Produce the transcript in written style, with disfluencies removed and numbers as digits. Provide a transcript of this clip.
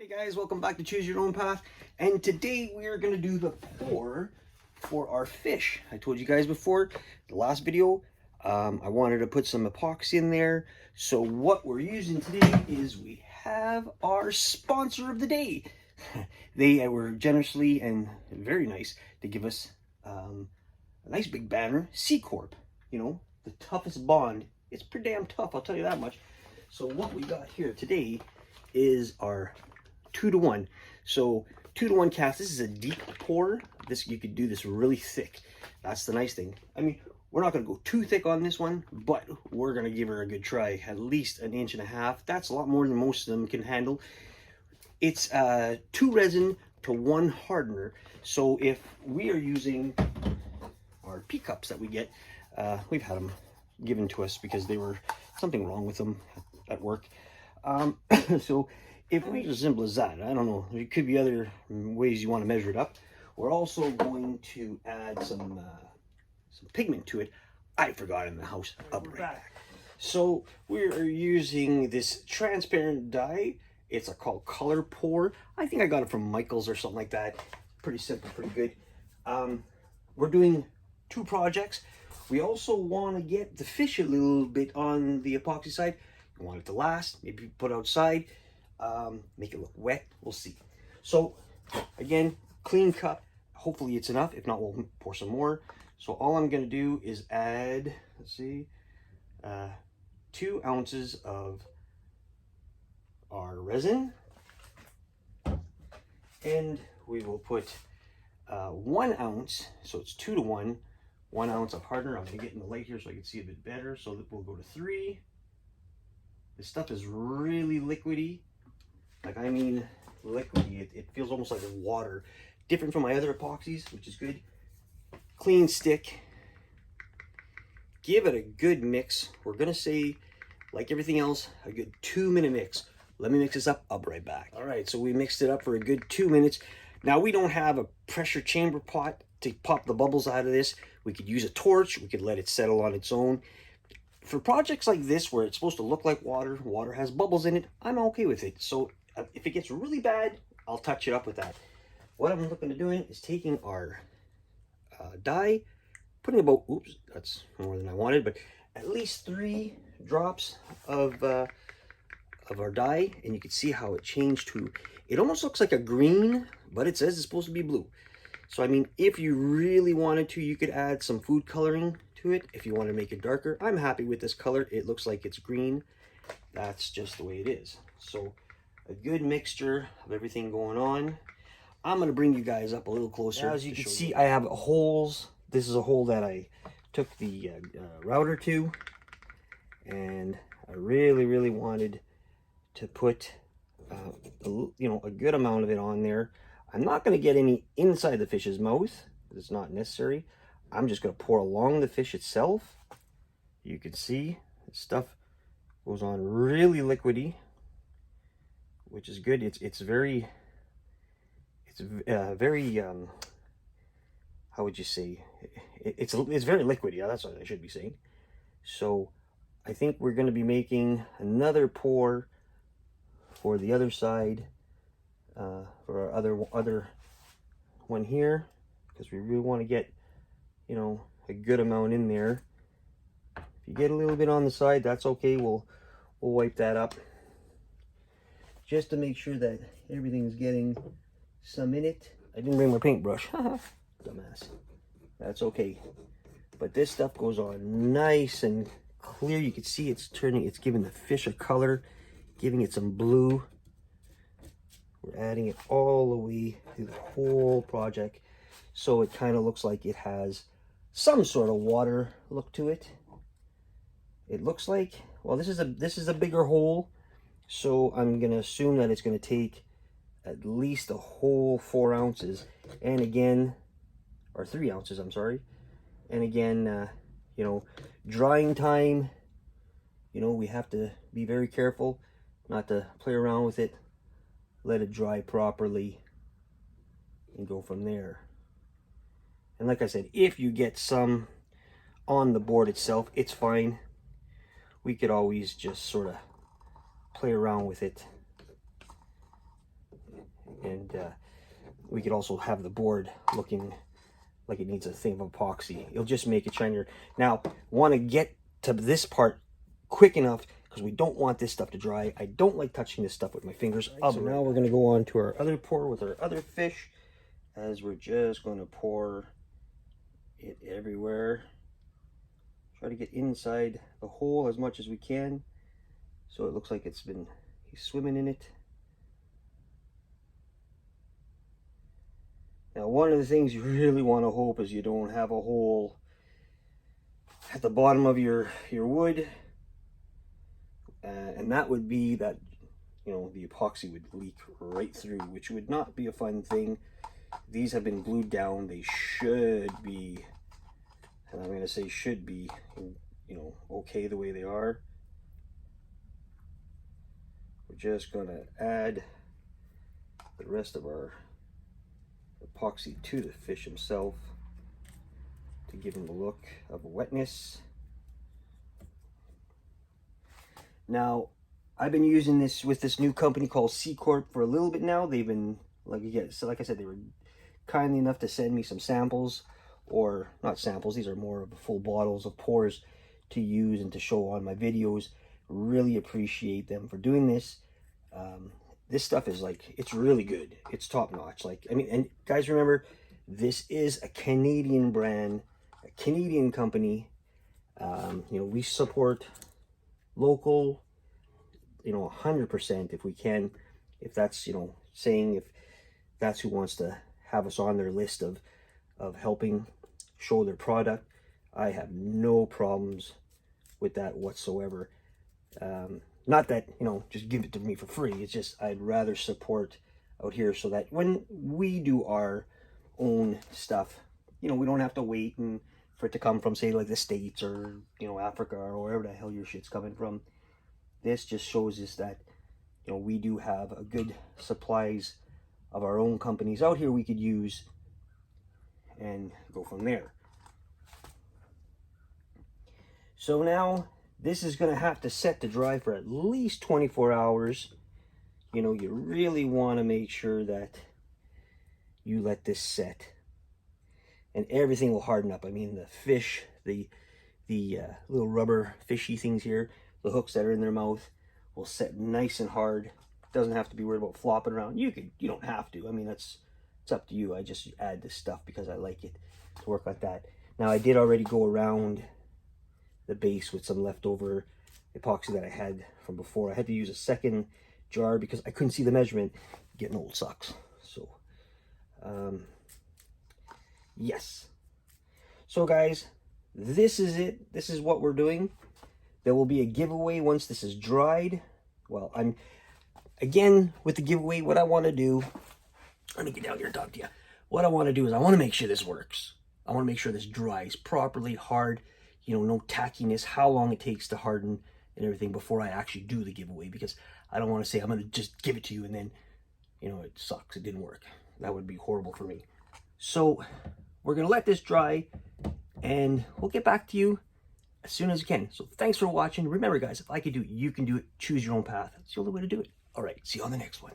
Hey guys, welcome back to Choose Your Own Path, and today we are going to do the pour for our fish. I told you guys before, the last video, I wanted to put some epoxy in there. So what we're using today is we have our sponsor of the day. They were generously and very nice to give us a nice big banner, CEC CORP. You know, the toughest bond. It's pretty damn tough, I'll tell you that much. So what we got here today is our 2-to-1. So 2-to-1 cast. This is a deep pour. This, you could do this really thick. That's the nice thing. I mean, we're not going to go too thick on this one, but we're going to give her a good try. At least 1.5 inches. That's a lot more than most of them can handle. It's 2 resin to 1 hardener. So if we are using our pea cups that we get, we've had them given to us because they were something wrong with them at work. So if we as simple as that, I don't know, there could be other ways you want to measure it up. We're also going to add some pigment to it. I forgot in the house. I'll be right back. So we're using this transparent dye. It's called Color Pour. I think I got it from Michael's or something like that. Pretty simple, pretty good. We're doing 2 projects. We also want to get the fish a little bit on the epoxy side. You want it to last, maybe put outside, make it look wet. We'll see. So again, clean cup. Hopefully it's enough. If not, we'll pour some more. So all I'm going to do is add, let's see, 2 ounces of our resin, and we will put 1 ounce, so it's 2-to-1, 1 ounce of hardener. I'm going to get in the light here so I can see a bit better. So that we'll go to 3. This stuff is really liquidy. Like, I mean liquidy. It feels almost like water. Different from my other epoxies, which is good. Clean stick. Give it a good mix. We're going to say, like everything else, a good 2-minute mix. Let me mix this up. I'll be right back. All right, so we mixed it up for a good 2 minutes. Now, we don't have a pressure chamber pot to pop the bubbles out of this. We could use a torch. We could let it settle on its own. For projects like this, where it's supposed to look like water, water has bubbles in it, I'm okay with it. So if it gets really bad, I'll touch it up with that. What I'm looking at doing is taking our dye, putting about, oops, that's more than I wanted, but at least 3 drops of our dye, and you can see how it changed to, it almost looks like a green, but it says it's supposed to be blue. So I mean, if you really wanted to, you could add some food coloring to it if you want to make it darker. I'm happy with this color. It looks like it's green. That's just the way it is. So a good mixture of everything going on. I'm going to bring you guys up a little closer. As you can see, I have holes. This is a hole that I took the router to, and I really wanted to put a good amount of it on there. I'm not going to get any inside the fish's mouth. It's not necessary. I'm just going to pour along the fish itself. You can see this stuff goes on really liquidy, which is good. It's very how would you say? It's very liquidy. That's what I should be saying. So I think we're going to be making another pour for the other side, for our other one here, because we really want to get, you know, a good amount in there. If you get a little bit on the side, that's okay. We'll wipe that up just to make sure that everything is getting some in it. I didn't bring my paintbrush. Dumbass. That's okay. But this stuff goes on nice and clear. You can see it's giving the fish a color, giving it some blue. We're adding it all the way through the whole project, so it kind of looks like it has some sort of water look to it. It looks like, well, this is a bigger hole, so I'm gonna assume that it's gonna take at least a whole 4 ounces, and again, or 3 ounces, I'm sorry. And again, you know, drying time, you know, we have to be very careful not to play around with it. Let it dry properly and go from there. And like I said, if you get some on the board itself, it's fine. We could always just sort of play around with it and we could also have the board looking like it needs a thing of epoxy. It'll just make it shinier. Now, want to get to this part quick enough because we don't want this stuff to dry. I don't like touching this stuff with my fingers. So now we're going to go on to our other pour with our other fish, as we're just going to pour it everywhere. Try to get inside the hole as much as we can so it looks like he's swimming in it. Now, one of the things you really want to hope is you don't have a hole at the bottom of your wood, and that would be that, you know, the epoxy would leak right through, which would not be a fun thing. These have been glued down. They should be, and I'm going to say should be, you know, okay the way they are. We're just going to add the rest of our epoxy to the fish himself to give him a look of wetness. Now, I've been using this with this new company called CEC CORP for a little bit now. They've been, like I said, they were kindly enough to send me some samples, or not samples, these are more of full bottles of pours to use and to show on my videos. Really appreciate them for doing this. This stuff is like, it's really good. It's top notch. Like, I mean, and guys, remember, this is a Canadian brand, a Canadian company. You know, we support local, you know, 100% if we can. If that's, you know, saying if that's who wants to have us on their list of helping show their product, I have no problems with that whatsoever. Not that, you know, just give it to me for free. It's just I'd rather support out here so that when we do our own stuff, you know, we don't have to wait for it to come from, say, like the States or, you know, Africa or wherever the hell your shit's coming from. This just shows us that, you know, we do have a good supplies of our own companies out here we could use and go from there. So now, this is going to have to set to dry for at least 24 hours. You know, you really want to make sure that you let this set. And everything will harden up. I mean, the fish, the little rubber fishy things here, the hooks that are in their mouth, will set nice and hard. Doesn't have to be worried about flopping around. You don't have to. I mean, it's up to you. I just add this stuff because I like it to work like that. Now, I did already go around the base with some leftover epoxy that I had from before. I had to use a second jar because I couldn't see the measurement. Getting old sucks. So, yes. So guys, this is it. This is what we're doing. There will be a giveaway once this is dried. Well, again, with the giveaway, what I want to do, let me get down here and talk to you. What I want to do is I want to make sure this works. I want to make sure this dries properly, hard, you know, no tackiness, how long it takes to harden and everything before I actually do the giveaway, because I don't want to say I'm going to just give it to you and then, you know, it sucks, it didn't work. That would be horrible for me. So we're going to let this dry and we'll get back to you as soon as we can. So thanks for watching. Remember guys, if I could do it, you can do it. Choose your own path. It's the only way to do it. All right, see you on the next one.